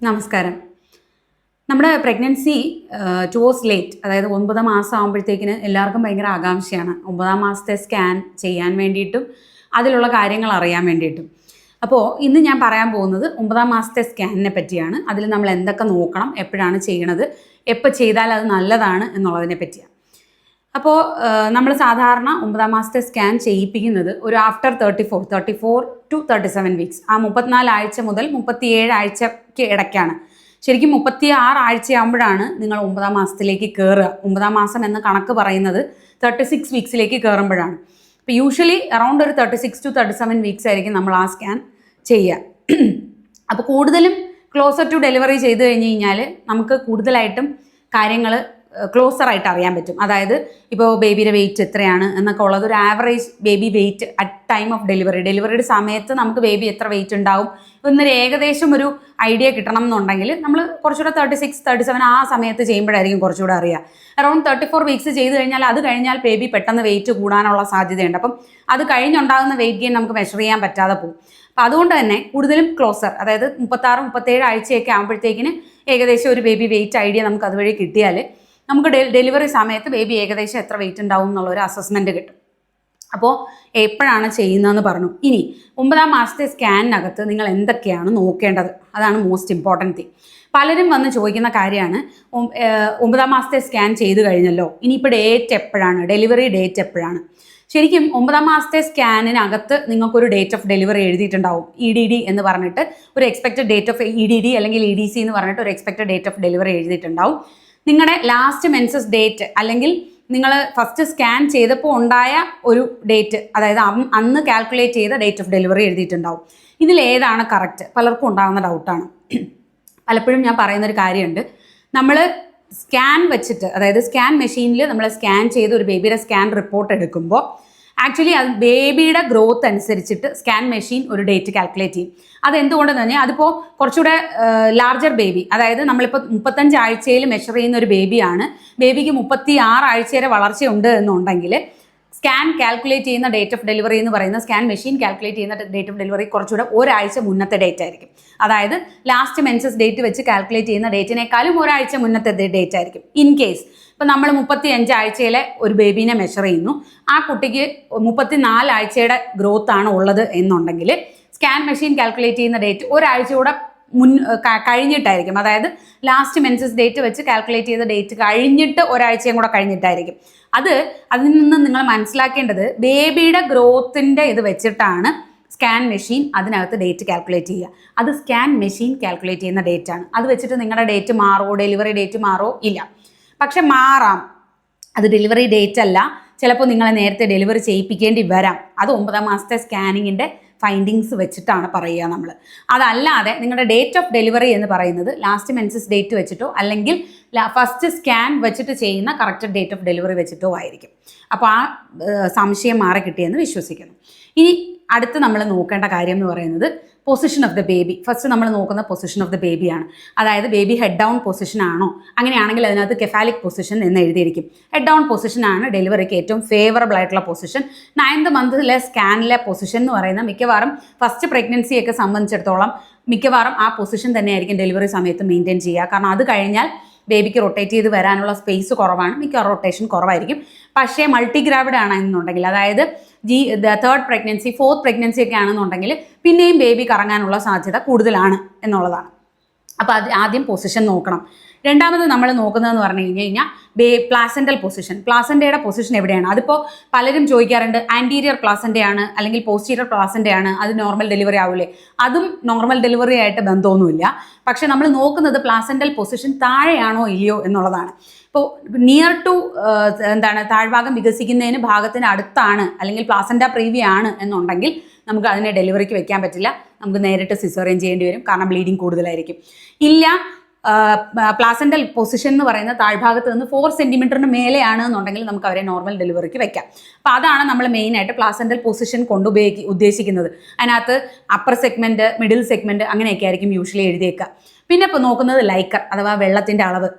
നമസ്കാരം. നമ്മുടെ pregnancy towards late, അതായത് 9 മാസം ആകുമ്പോഴത്തേക്കിന് എല്ലാവർക്കും ഭയങ്കര ആകാംക്ഷയാണ് 9 മാസത്തെ സ്കാൻ ചെയ്യാൻ വേണ്ടിയിട്ടും അതിലുള്ള കാര്യങ്ങൾ അറിയാൻ വേണ്ടിയിട്ടും. അപ്പോൾ ഇന്ന് ഞാൻ പറയാൻ പോകുന്നത് 9 മാസത്തെ സ്കാനിനെ പറ്റിയാണ്. അതിൽ നമ്മൾ എന്തൊക്കെ നോക്കണം, എപ്പോഴാണ് ചെയ്യണത്, എപ്പോൾ ചെയ്താൽ അത് നല്ലതാണ് എന്നുള്ളതിനെ പറ്റിയാണ്. അപ്പോൾ നമ്മൾ സാധാരണ 9 മാസത്തെ സ്കാൻ ചെയ്യിപ്പിക്കുന്നത് ഒരു ആഫ്റ്റർ 34 ടു 37 വീക്സ്, ആ 34 ആഴ്ച മുതൽ 37 ആഴ്ചയ്ക്ക് ഇടയ്ക്കാണ്. ശരിക്കും 36 ആഴ്ചയാകുമ്പോഴാണ് നിങ്ങൾ 9 മാസത്തിലേക്ക് കയറുക. 9 മാസം എന്ന കണക്ക് പറയുന്നത് 36 വീക്സിലേക്ക് കയറുമ്പോഴാണ്. അപ്പോൾ യൂഷ്വലി അറൗണ്ട് ഒരു 36 ടു 37 വീക്സ് ആയിരിക്കും നമ്മൾ ആ സ്കാൻ ചെയ്യുക. അപ്പോൾ കൂടുതലും ക്ലോസർ ടു ഡെലിവറി ചെയ്ത് കഴിഞ്ഞ് കഴിഞ്ഞാൽ നമുക്ക് കൂടുതലായിട്ടും കാര്യങ്ങൾ ക്ലോസറായിട്ട് അറിയാൻ പറ്റും. അതായത് ഇപ്പോൾ ബേബിയുടെ വെയിറ്റ് എത്രയാണ് എന്നൊക്കെ ഉള്ളത്, ഒരു average baby weight at time of ഡെലിവറിയുടെ സമയത്ത് നമുക്ക് ബേബി എത്ര വെയിറ്റ് ഉണ്ടാവും എന്നൊരു ഏകദേശം ഒരു ഐഡിയ കിട്ടണം എന്നുണ്ടെങ്കിൽ നമ്മൾ കുറച്ചുകൂടെ 36, 37 ആ സമയത്ത് ചെയ്യുമ്പോഴായിരിക്കും കുറച്ചുകൂടെ അറിയുക. അറൗണ്ട് 34 വീക്സ് ചെയ്ത് കഴിഞ്ഞാൽ അത് കഴിഞ്ഞാൽ ബേബി പെട്ടെന്ന് വെയിറ്റ് കൂടാനുള്ള സാധ്യതയുണ്ട്. അപ്പം അത് കഴിഞ്ഞുണ്ടാകുന്ന വെയിറ്റ് ഗെയിൻ നമുക്ക് മെഷർ ചെയ്യാൻ പറ്റാതെ പോകും. അപ്പം അതുകൊണ്ട് തന്നെ കൂടുതലും ക്ലോസർ, അതായത് 36, 37 ആഴ്ചയൊക്കെ ആകുമ്പോഴത്തേക്കിന് ഏകദേശം ഒരു ബേബി വെയിറ്റ് ഐഡിയ നമുക്ക് അതുവഴി കിട്ടിയാൽ നമുക്ക് ഡെലിവറി സമയത്ത് ബേബി ഏകദേശം എത്ര വെയിറ്റ് ഉണ്ടാവും എന്നുള്ളൊരു അസസ്മെൻറ്റ് കിട്ടും. അപ്പോൾ എപ്പോഴാണ് ചെയ്യുന്നതെന്ന് പറഞ്ഞു. ഇനി 9 മാസത്തെ സ്കാനിനകത്ത് നിങ്ങൾ എന്തൊക്കെയാണ് നോക്കേണ്ടത്, അതാണ് മോസ്റ്റ് ഇമ്പോർട്ടൻറ്റ് തിങ്. പലരും വന്ന് ചോദിക്കുന്ന കാര്യമാണ്, 9 മാസത്തെ സ്കാൻ ചെയ്ത് കഴിഞ്ഞല്ലോ, ഇനിയിപ്പോൾ ഡേറ്റ് എപ്പോഴാണ്, ഡെലിവറി ഡേറ്റ് എപ്പോഴാണ്. ശരിക്കും 9 മാസത്തെ സ്കാനിനകത്ത് നിങ്ങൾക്കൊരു ഡേറ്റ് ഓഫ് ഡെലിവറി എഴുതിയിട്ടുണ്ടാവും. EDD എന്ന് പറഞ്ഞിട്ട് ഒരു എക്സ്പെക്റ്റഡ് ഡേറ്റ് ഓഫ് EDD അല്ലെങ്കിൽ EDC എന്ന് പറഞ്ഞിട്ട് ഒരു എക്സ്പെക്റ്റഡ് ഡേറ്റ് ഓഫ് ഡെലിവറി എഴുതിയിട്ടുണ്ടാവും. നിങ്ങളുടെ ലാസ്റ്റ് മെൻസസ് ഡേറ്റ് അല്ലെങ്കിൽ നിങ്ങൾ ഫസ്റ്റ് സ്കാൻ ചെയ്തപ്പോൾ ഉണ്ടായ ഒരു ഡേറ്റ്, അതായത് അന്ന് കാൽക്കുലേറ്റ് ചെയ്ത ഡേറ്റ് ഓഫ് ഡെലിവറി എഴുതിയിട്ടുണ്ടാവും. ഇതിലേതാണ് കറക്റ്റ്? പലർക്കും ഉണ്ടാകുന്ന ഡൗട്ടാണ്. പലപ്പോഴും ഞാൻ പറയുന്നൊരു കാര്യമുണ്ട്, നമ്മൾ സ്കാൻ വെച്ചിട്ട്, അതായത് സ്കാൻ മെഷീനിൽ നമ്മൾ സ്കാൻ ചെയ്ത് ഒരു ബേബിയുടെ സ്കാൻ റിപ്പോർട്ട് എടുക്കുമ്പോൾ ആക്ച്വലി അത് ബേബിയുടെ ഗ്രോത്ത് അനുസരിച്ചിട്ട് സ്കാൻ മെഷീൻ ഒരു ഡേറ്റ് കാൽക്കുലേറ്റ് ചെയ്യും. അതെന്തുകൊണ്ടെന്ന് പറഞ്ഞാൽ അതിപ്പോൾ കുറച്ചുകൂടെ ലാർജർ ബേബി, അതായത് നമ്മളിപ്പോൾ 35 ആഴ്ചയിൽ മെഷർ ചെയ്യുന്ന ഒരു ബേബിയാണ്, ബേബിക്ക് 36 ആഴ്ച വരെ വളർച്ചയുണ്ട് എന്നുണ്ടെങ്കിൽ സ്കാൻ കാൽക്കുലേറ്റ് ചെയ്യുന്ന ഡേറ്റ് ഓഫ് ഡെലിവറി എന്ന് പറയുന്ന സ്കാൻ മെഷീൻ കാൽക്കുലേറ്റ് ചെയ്യുന്ന ഡേറ്റ് ഓഫ് ഡെലിവറി കുറച്ചുകൂടെ ഒരാഴ്ച മുന്നത്തെ ഡേറ്റ് ആയിരിക്കും. അതായത് ലാസ്റ്റ് മെൻസസ് ഡേറ്റ് വെച്ച് കാൽക്കുലേറ്റ് ചെയ്യുന്ന ഡേറ്റിനേക്കാളും ഒരാഴ്ച മുന്നത്തെ ഡേറ്റ് ആയിരിക്കും. ഇൻ കേസ് ഇപ്പം നമ്മൾ 35 ആഴ്ചയിലെ ഒരു ബേബീനെ മെഷർ ചെയ്യുന്നു, ആ കുട്ടിക്ക് 34 ആഴ്ചയുടെ ഗ്രോത്ത് ആണ് ഉള്ളത് എന്നുണ്ടെങ്കിൽ സ്കാൻ മെഷീൻ കാൽക്കുലേറ്റ് ചെയ്യുന്ന ഡേറ്റ് ഒരാഴ്ച കൂടെ കഴിഞ്ഞിട്ടായിരിക്കും. അതായത് ലാസ്റ്റ് മെൻസസ് ഡേറ്റ് വെച്ച് കാൽക്കുലേറ്റ് ചെയ്ത ഡേറ്റ് കഴിഞ്ഞിട്ട് ഒരാഴ്ചയും കൂടെ കഴിഞ്ഞിട്ടായിരിക്കും. അതിൽ നിന്ന് നിങ്ങൾ മനസ്സിലാക്കേണ്ടത് ബേബിയുടെ ഗ്രോത്തിൻ്റെ ഇത് വെച്ചിട്ടാണ് സ്കാൻ മെഷീൻ അതിനകത്ത് ഡേറ്റ് കാൽക്കുലേറ്റ് ചെയ്യുക. അത് സ്കാൻ മെഷീൻ കാൽക്കുലേറ്റ് ചെയ്യുന്ന ഡേറ്റ് ആണ്. അത് വെച്ചിട്ട് നിങ്ങളുടെ ഡേറ്റ് മാറോ, ഡെലിവറി ഡേറ്റ് മാറോ ഇല്ല. പക്ഷെ മാറാം, അത് ഡെലിവറി ഡേറ്റ് അല്ല. ചിലപ്പോൾ നിങ്ങളെ നേരത്തെ ഡെലിവറി ചെയ്യിപ്പിക്കേണ്ടി വരാം. അത് 9 മാസത്തെ സ്കാനിങ്ങിൻ്റെ ഫൈൻഡിങ്സ് വെച്ചിട്ടാണ് പറയുക നമ്മൾ. അതല്ലാതെ നിങ്ങളുടെ ഡേറ്റ് ഓഫ് ഡെലിവറി എന്ന് പറയുന്നത് ലാസ്റ്റ് മെൻസസ് ഡേറ്റ് വെച്ചിട്ടോ അല്ലെങ്കിൽ ഫസ്റ്റ് സ്കാൻ വെച്ചിട്ട് ചെയ്യുന്ന കറക്റ്റ് ഡേറ്റ് ഓഫ് ഡെലിവറി വെച്ചിട്ടോ ആയിരിക്കും. അപ്പോൾ ആ സംശയം മാറി കിട്ടിയെന്ന് വിശ്വസിക്കുന്നു. ഇനി അടുത്ത് നമ്മൾ നോക്കേണ്ട കാര്യം എന്ന് പറയുന്നത് position of the baby. First നമ്മൾ നോക്കുന്ന പൊസിഷൻ ഓഫ് ദ ബേബിയാണ്. അതായത് ബേബി ഹെഡ് ഡൗൺ പൊസിഷൻ ആണോ, അങ്ങനെയാണെങ്കിൽ അതിനകത്ത് കെഫാലിക് പൊസിഷൻ എന്ന് എഴുതിയിരിക്കും. ഹെഡ് ഡൗൺ പൊസിഷനാണ് ഡെലിവറിക്ക് ഏറ്റവും ഫേവറബിൾ ആയിട്ടുള്ള പൊസിഷൻ. 9th മന്തിലെ സ്കാനിലെ പൊസിഷൻ എന്ന് പറയുന്ന മിക്കവാറും ഫസ്റ്റ് പ്രഗ്നൻസിയൊക്കെ സംബന്ധിച്ചിടത്തോളം മിക്കവാറും ആ പൊസിഷൻ തന്നെയായിരിക്കും ഡെലിവറി സമയത്ത് മെയിൻറ്റെയിൻ ചെയ്യുക. കാരണം അത് കഴിഞ്ഞാൽ ബേബിക്ക് റൊട്ടേറ്റ് ചെയ്ത് വരാനുള്ള സ്പേസ് കുറവാണ്, മിക്ക റൊട്ടേഷൻ കുറവായിരിക്കും. പക്ഷേ മൾട്ടിഗ്രാവിഡ് ആണെന്നുണ്ടെങ്കിൽ, അതായത് തേർഡ് പ്രഗ്നൻസി, ഫോർത്ത് പ്രഗ്നൻസി ഒക്കെ ആണെന്നുണ്ടെങ്കിൽ പിന്നെയും ബേബി കറങ്ങാനുള്ള സാധ്യത കൂടുതലാണ് എന്നുള്ളതാണ്. അപ്പോൾ അത് ആദ്യം പൊസിഷൻ നോക്കണം. രണ്ടാമത് നമ്മൾ നോക്കുന്നതെന്ന് പറഞ്ഞു കഴിഞ്ഞാൽ പ്ലാസെൻ്റൽ പൊസിഷൻ. പ്ലാസെൻ്റയുടെ പൊസിഷൻ എവിടെയാണ്? അതിപ്പോൾ പലരും ചോദിക്കാറുണ്ട്, ആൻറ്റീരിയർ പ്ലാസെൻ്റയാണ് അല്ലെങ്കിൽ പോസ്റ്റീരിയർ പ്ലാസെൻ്റയാണ്, അത് നോർമൽ ഡെലിവറി ആവില്ലേ? അതും നോർമൽ ഡെലിവറി ആയിട്ട് ബന്ധമൊന്നുമില്ല. പക്ഷെ നമ്മൾ നോക്കുന്നത് പ്ലാസെൻ്റൽ പൊസിഷൻ താഴെയാണോ ഇല്ലയോ എന്നുള്ളതാണ്. ഇപ്പോൾ നിയർ ടു താഴ്ഭാഗം വികസിക്കുന്നതിന് ഭാഗത്തിന് അടുത്താണ് അല്ലെങ്കിൽ പ്ലാസെൻ്റ പ്രീവി ആണ് എന്നുണ്ടെങ്കിൽ നമുക്ക് അതിനെ ഡെലിവറിക്ക് വെക്കാൻ പറ്റില്ല. നമുക്ക് നേരിട്ട് സിസേറിയൻ ചെയ്യേണ്ടി വരും, കാരണം ബ്ലീഡിങ് കൂടുതലായിരിക്കും. ഇല്ല, പ്ലാസെൻ്റൽ പൊസിഷൻ എന്ന് പറയുന്ന താഴ്ഭാഗത്ത് നിന്ന് 4 സെൻറ്റിമീറ്ററിന് മേലെയാണ് എന്നുണ്ടെങ്കിൽ നമുക്ക് അവരെ നോർമൽ ഡെലിവറിക്ക് വെക്കാം. അപ്പോൾ അതാണ് നമ്മൾ മെയിനായിട്ട് പ്ലാസെൻ്റൽ പൊസിഷൻ കൊണ്ട് ഉദ്ദേശിക്കുന്നത്. അതിനകത്ത് അപ്പർ സെഗ്മെൻറ്റ്, മിഡിൽ സെഗ്മെൻറ്റ് അങ്ങനെയൊക്കെ ആയിരിക്കും യൂഷ്വലി എഴുതിയേക്കുക. പിന്നെ ഇപ്പോൾ നോക്കുന്നത് ലൈക്കർ അഥവാ വെള്ളത്തിൻ്റെ അളവ്.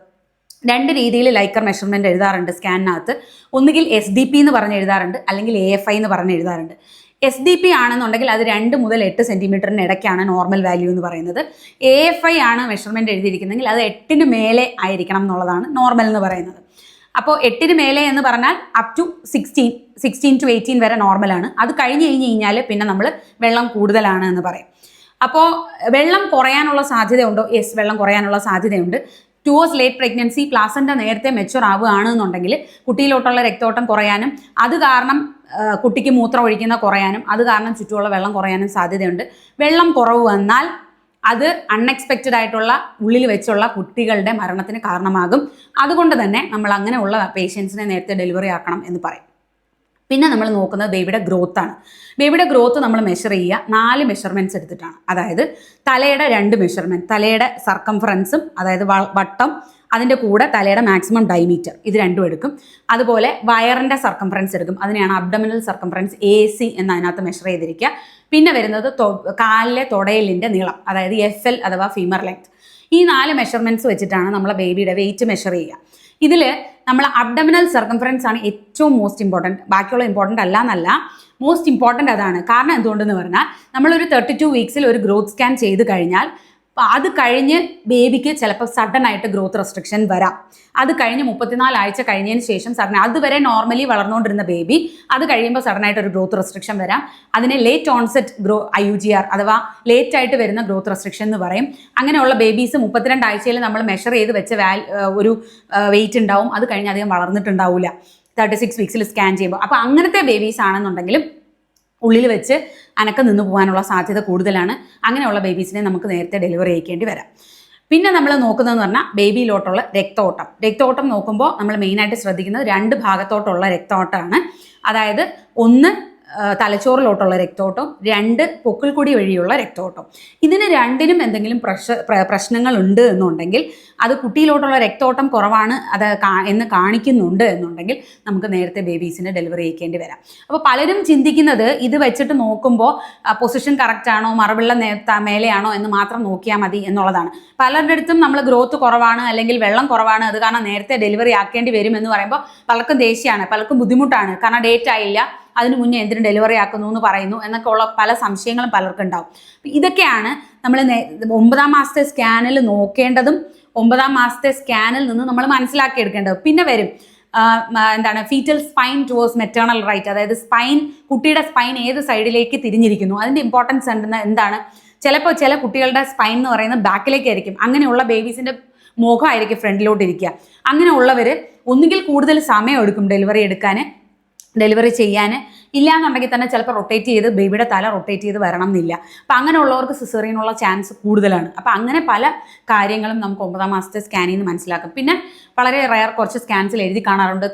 2 രീതിയിൽ ലൈക്കർ മെഷർമെൻറ്റ് എഴുതാറുണ്ട് സ്കാനിനകത്ത്. ഒന്നുകിൽ SDP എന്ന് പറഞ്ഞ് എഴുതാറുണ്ട്, അല്ലെങ്കിൽ AFI എന്ന് പറഞ്ഞ് എഴുതാറുണ്ട്. SDP ആണെന്നുണ്ടെങ്കിൽ അത് 2 മുതൽ 8 സെൻറ്റിമീറ്ററിന് ഇടയ്ക്കാണ് നോർമൽ വാല്യൂ എന്ന് പറയുന്നത്. AFI ആണ് മെഷർമെൻറ്റ് എഴുതിയിരിക്കുന്നതെങ്കിൽ അത് 8 മേലെ ആയിരിക്കണം എന്നുള്ളതാണ് നോർമൽ എന്ന് പറയുന്നത്. അപ്പോൾ 8 മേലെ എന്ന് പറഞ്ഞാൽ അപ് ടു 16 to 18 വരെ നോർമലാണ്. അത് കഴിഞ്ഞ് കഴിഞ്ഞാൽ പിന്നെ നമ്മൾ വെള്ളം കൂടുതലാണ് എന്ന് പറയും. അപ്പോൾ വെള്ളം കുറയാനുള്ള സാധ്യതയുണ്ടോ? യെസ്, വെള്ളം കുറയാനുള്ള സാധ്യതയുണ്ട്. ടുവേഴ്സ് ലേറ്റ് പ്രഗ്നൻസി, പ്ലാസൻ്റ നേരത്തെ മെച്ചുവർ ആവുകയാണെന്നുണ്ടെങ്കിൽ കുട്ടിയിലോട്ടുള്ള രക്തോട്ടം കുറയാനും അത് കാരണം കുട്ടിക്ക് മൂത്രം ഒഴിക്കുന്ന കുറയാനും അത് കാരണം ചുറ്റുമുള്ള വെള്ളം കുറയാനും സാധ്യതയുണ്ട്. വെള്ളം കുറവ് വന്നാൽ അത് അൺഎക്സ്പെക്റ്റഡ് ആയിട്ടുള്ള ഉള്ളിൽ വെച്ചുള്ള കുട്ടികളുടെ മരണത്തിന് കാരണമാകും. അതുകൊണ്ട് തന്നെ നമ്മൾ അങ്ങനെയുള്ള പേഷ്യൻസിനെ നേരത്തെ ഡെലിവറി ആക്കണം എന്ന് പറയും. പിന്നെ നമ്മൾ നോക്കുന്നത് ബേബിയുടെ ഗ്രോത്താണ്. ബേബിയുടെ ഗ്രോത്ത് നമ്മൾ മെഷർ ചെയ്യുക 4 മെഷർമെൻറ്റ്സ് എടുത്തിട്ടാണ്. അതായത് തലയുടെ 2 മെഷർമെൻറ്റ്, തലയുടെ സർക്കംഫറൻസും അതായത് വട്ടം, അതിൻ്റെ കൂടെ തലയുടെ മാക്സിമം ഡയമീറ്റർ, ഇത് രണ്ടും എടുക്കും. അതുപോലെ വയറിൻ്റെ സർക്കംഫറൻസ് എടുക്കും. അതിനെയാണ് അബ്ഡമിനൽ സർക്കംഫറൻസ് AC എന്ന് അതിനകത്ത് മെഷർ ചെയ്തിരിക്കുക. പിന്നെ വരുന്നത് കാലിലെ തുടയലിൻ്റെ നീളം, അതായത് FL അഥവാ ഫീമർ ലെങ്ത്. ഈ 4 മെഷർമെൻറ്റ്സ് വെച്ചിട്ടാണ് നമ്മളെ ബേബിയുടെ വെയിറ്റ് മെഷർ ചെയ്യുക. ഇതിൽ നമ്മൾ അബ്ഡമിനൽ സർക്കംഫറൻസ് ആണ് ഏറ്റവും മോസ്റ്റ് ഇമ്പോർട്ടൻറ്റ്. ബാക്കിയുള്ള ഇമ്പോർട്ടൻ്റ് അല്ല എന്നല്ല, മോസ്റ്റ് ഇമ്പോർട്ടൻ്റ് അതാണ്. കാരണം എന്തുകൊണ്ടെന്ന് പറഞ്ഞാൽ നമ്മളൊരു 32 വീക്സിൽ ഒരു ഗ്രോത്ത് സ്കാൻ ചെയ്ത് കഴിഞ്ഞാൽ അത് കഴിഞ്ഞ് ബേബിക്ക് ചിലപ്പോൾ സഡൻ ആയിട്ട് ഗ്രോത്ത് റെസ്ട്രിക്ഷൻ വരാം. അത് കഴിഞ്ഞ് 34 ആഴ്ച കഴിഞ്ഞതിന് ശേഷം സഡൻ, അതുവരെ നോർമലി വളർന്നുകൊണ്ടിരുന്ന ബേബി അത് കഴിയുമ്പോൾ സഡൻ ആയിട്ട് ഒരു ഗ്രോത്ത് റെസ്ട്രിക്ഷൻ വരാം. അതിനെ ലേറ്റ് ഓൺസെറ്റ് IUGR അഥവാ ലേറ്റ് ആയിട്ട് വരുന്ന ഗ്രോത്ത് റെസ്ട്രിക്ഷൻ എന്ന് പറയും. അങ്ങനെയുള്ള ബേബീസ് 32 ആഴ്ചയിൽ നമ്മൾ മെഷർ ചെയ്ത് വെച്ച ഒരു വെയിറ്റ് ഉണ്ടാവും. അത് കഴിഞ്ഞ് അധികം വളർന്നിട്ടുണ്ടാവില്ല 36 വീക്സിൽ സ്കാൻ ചെയ്യുമ്പോൾ. അപ്പോൾ അങ്ങനത്തെ ബേബീസ് ആണെന്നുണ്ടെങ്കിലും ഉള്ളിൽ വെച്ച് അനക്കം നിന്ന് പോകാനുള്ള സാധ്യത കൂടുതലാണ്. അങ്ങനെയുള്ള ബേബീസിനെ നമുക്ക് നേരത്തെ ഡെലിവറി ചെയ്യേണ്ടി വരാം. പിന്നെ നമ്മൾ നോക്കുന്നതെന്ന് പറഞ്ഞാൽ ബേബിയിലോട്ടുള്ള രക്തോട്ടം നോക്കുമ്പോൾ നമ്മൾ മെയിനായിട്ട് ശ്രദ്ധിക്കുന്നത് 2 ഭാഗത്തോട്ടുള്ള രക്തോട്ടമാണ്. അതായത് ഒന്ന് തലച്ചോറിലോട്ടുള്ള രക്തോട്ടം, 2 പൊക്കിൾക്കൊടി വഴിയുള്ള രക്തോട്ടം. ഇതിന് രണ്ടിനും എന്തെങ്കിലും പ്രശ്നങ്ങൾ ഉണ്ട് എന്നുണ്ടെങ്കിൽ, അത് കുട്ടിയിലോട്ടുള്ള രക്തോട്ടം കുറവാണ് എന്ന് കാണിക്കുന്നുണ്ട് എന്നുണ്ടെങ്കിൽ നമുക്ക് നേരത്തെ ബേബീസിന് ഡെലിവറി ചെയ്യേണ്ടി വരാം. അപ്പോൾ പലരും ചിന്തിക്കുന്നത് ഇത് വെച്ചിട്ട് നോക്കുമ്പോൾ പൊസിഷൻ കറക്റ്റ് ആണോ, മറുപിള്ള മേലെയാണോ എന്ന് മാത്രം നോക്കിയാൽ മതി എന്നുള്ളതാണ്. പലരുടെ അടുത്തും നമ്മൾ ഗ്രോത്ത് കുറവാണ് അല്ലെങ്കിൽ വെള്ളം കുറവാണ്, അത് കാരണം നേരത്തെ ഡെലിവറി ആക്കേണ്ടി വരും എന്ന് പറയുമ്പോൾ പലർക്കും ദേഷ്യമാണ്, പലർക്കും ബുദ്ധിമുട്ടാണ്. കാരണം ഡേറ്റ് ആയില്ല, അതിന് മുന്നേ എന്തിനും ഡെലിവറി ആക്കുന്നു എന്ന് പറയുന്നു എന്നൊക്കെ ഉള്ള പല സംശയങ്ങളും പലർക്കും ഉണ്ടാവും. ഇതൊക്കെയാണ് നമ്മൾ 9-ാം മാസത്തെ സ്കാനിൽ നോക്കേണ്ടതും 9-ാം മാസത്തെ സ്കാനിൽ നിന്ന് നമ്മൾ മനസ്സിലാക്കിയെടുക്കേണ്ടത്. പിന്നെ വരും fetal spine towards maternal right, അതായത് കുട്ടിയുടെ സ്പൈൻ ഏത് സൈഡിലേക്ക് തിരിഞ്ഞിരിക്കുന്നു, അതിൻ്റെ ഇമ്പോർട്ടൻസ് എന്താണ്. ചിലപ്പോൾ ചില കുട്ടികളുടെ സ്പൈൻ എന്ന് പറയുന്നത് ബാക്കിലേക്കായിരിക്കും. അങ്ങനെയുള്ള ബേബീസിൻ്റെ മുഖമായിരിക്കും ഫ്രണ്ടിലോട്ടിരിക്കുക. അങ്ങനെയുള്ളവർ ഒന്നുകിൽ കൂടുതൽ സമയം എടുക്കും ഡെലിവറി ചെയ്യാൻ, ഇല്ലയെന്നുണ്ടെങ്കിൽ തന്നെ ചിലപ്പോൾ റൊട്ടേറ്റ് ചെയ്ത് ബേബിയുടെ തല റൊട്ടേറ്റ് ചെയ്ത് വരണം എന്നില്ല. അപ്പം അങ്ങനെയുള്ളവർക്ക് സിസേറിയനുള്ള ചാൻസ് കൂടുതലാണ്. അപ്പം അങ്ങനെ പല കാര്യങ്ങളും നമുക്ക് 9-ാം മാസത്തെ സ്കാനിൽ നിന്ന് മനസ്സിലാക്കും. പിന്നെ വളരെ റയർ കുറച്ച് സ്കാൻസിൽ എഴുതി കാണാറുണ്ട്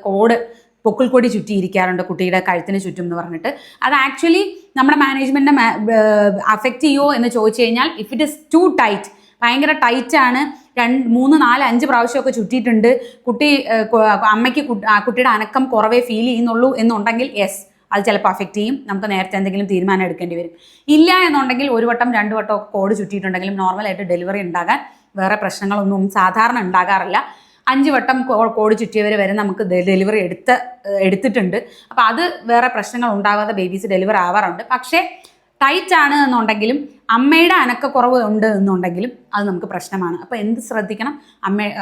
പൊക്കിൾക്കൊടി ചുറ്റിയിരിക്കാറുണ്ട് കുട്ടിയുടെ കഴുത്തിന് ചുറ്റും എന്ന് പറഞ്ഞിട്ട്. അത് ആക്ച്വലി നമ്മുടെ മാനേജ്മെൻറ്റിനെ അഫക്റ്റ് ചെയ്യുമോ എന്ന് ചോദിച്ചു കഴിഞ്ഞാൽ, if it is too tight, ഭയങ്കര ടൈറ്റാണ്, 2, 3, 4, 5 പ്രാവശ്യമൊക്കെ ചുറ്റിയിട്ടുണ്ട്, അമ്മയ്ക്ക് കുട്ടിയുടെ അനക്കം കുറവേ ഫീൽ ചെയ്യുന്നുള്ളൂ എന്നുണ്ടെങ്കിൽ യെസ്, അത് ചിലപ്പോൾ അഫക്റ്റ് ചെയ്യും. നമുക്ക് നേരത്തെ എന്തെങ്കിലും തീരുമാനം എടുക്കേണ്ടി വരും. ഇല്ല എന്നുണ്ടെങ്കിൽ 1 വട്ടം 2 വട്ടം ഒക്കെ കോഡ് ചുറ്റിയിട്ടുണ്ടെങ്കിലും നോർമലായിട്ട് ഡെലിവറി ഉണ്ടാകാൻ വേറെ പ്രശ്നങ്ങളൊന്നും സാധാരണ ഉണ്ടാകാറില്ല. 5 വട്ടം കോഡ് ചുറ്റിയവർ വരെ നമുക്ക് ഡെലിവറി എടുത്തിട്ടുണ്ട്. അപ്പോൾ അത് വേറെ പ്രശ്നങ്ങൾ ഉണ്ടാകാതെ ബേബീസ് ഡെലിവറി ആവാറുണ്ട്. പക്ഷേ ടൈറ്റ് ആണ് എന്നുണ്ടെങ്കിലും അമ്മയുടെ അനക്കക്കുറവ് ഉണ്ട് എന്നുണ്ടെങ്കിലും അത് നമുക്ക് പ്രശ്നമാണ്. അപ്പോൾ എന്ത് ശ്രദ്ധിക്കണം?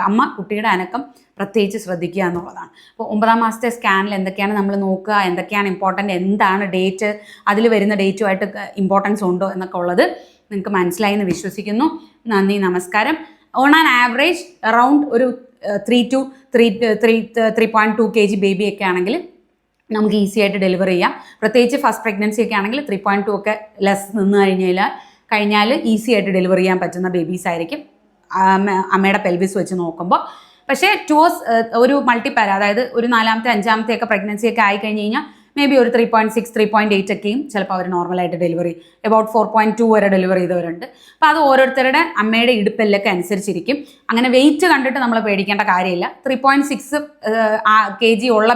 അമ്മ കുട്ടിയുടെ അനക്കം പ്രത്യേകിച്ച് ശ്രദ്ധിക്കുക എന്നുള്ളതാണ്. അപ്പോൾ 9-ാം മാസത്തെ സ്കാനിൽ എന്തൊക്കെയാണ് നമ്മൾ നോക്കുക, എന്തൊക്കെയാണ് ഇമ്പോർട്ടൻ്റ്, എന്താണ് ഡേറ്റ്, അതിൽ വരുന്ന ഡേറ്റുമായിട്ട് ഇമ്പോർട്ടൻസ് ഉണ്ടോ എന്നൊക്കെ ഉള്ളത് നിങ്ങൾക്ക് മനസ്സിലായി എന്ന് വിശ്വസിക്കുന്നു. നന്ദി, നമസ്കാരം. ഓൺ ആൻ ആവറേജ് അറൗണ്ട് ഒരു 3.2 kg ബേബിയൊക്കെ ആണെങ്കിൽ നമുക്ക് ഈസി ആയിട്ട് ഡെലിവറി ചെയ്യാം. പ്രത്യേകിച്ച് ഫസ്റ്റ് പ്രഗ്നൻസി ഒക്കെ ആണെങ്കിൽ 3.2 ഒക്കെ ലെസ് നിന്ന് കഴിഞ്ഞാൽ ഈസി ആയിട്ട് ഡെലിവറി ചെയ്യാൻ പറ്റുന്ന ബേബീസ് ആയിരിക്കും അമ്മയുടെ പെൽവിസ് വെച്ച് നോക്കുമ്പോൾ. പക്ഷേ ഒരു മൾട്ടിപ്പാര, അതായത് ഒരു 4-ാമത്തെ 5-ാമത്തെ ഒക്കെ പ്രഗ്നൻസി ഒക്കെ ആയി കഴിഞ്ഞ് കഴിഞ്ഞാൽ മേ ബി ഒരു 3.6 3.8 ഒക്കെയും ചിലപ്പോൾ അവർ നോർമലായിട്ട് ഡെലിവറി, അബൌട്ട് 4.2 വരെ ഡെലിവറി ചെയ്തവരുണ്ട്. അപ്പോൾ അത് ഓരോരുത്തരുടെ അമ്മയുടെ ഇടുപ്പെല്ലൊക്കെ അനുസരിച്ചിരിക്കും. അങ്ങനെ വെയിറ്റ് കണ്ടിട്ട് നമ്മൾ പേടിക്കേണ്ട കാര്യമില്ല. 3.6 kg ഉള്ള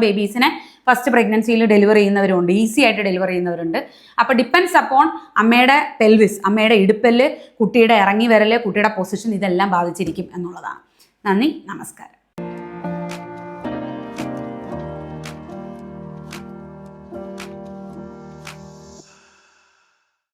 ബേബീസിനെ ഫസ്റ്റ് പ്രഗ്നൻസിയിൽ ഡെലിവറി ചെയ്യുന്നവരുണ്ട്, ഈസി ആയിട്ട് ഡെലിവറി ചെയ്യുന്നവരുണ്ട്. അപ്പോൾ ഡിപ്പെൻഡ്സ് അപ്പോൺ അമ്മയുടെ പെൽവിസ്, അമ്മയുടെ ഇടുപ്പെല്ല്, കുട്ടിയുടെ ഇറങ്ങി വരല്, കുട്ടിയുടെ പൊസിഷൻ, ഇതെല്ലാം ബാധിച്ചിരിക്കും എന്നുള്ളതാണ്. നന്ദി, നമസ്കാരം.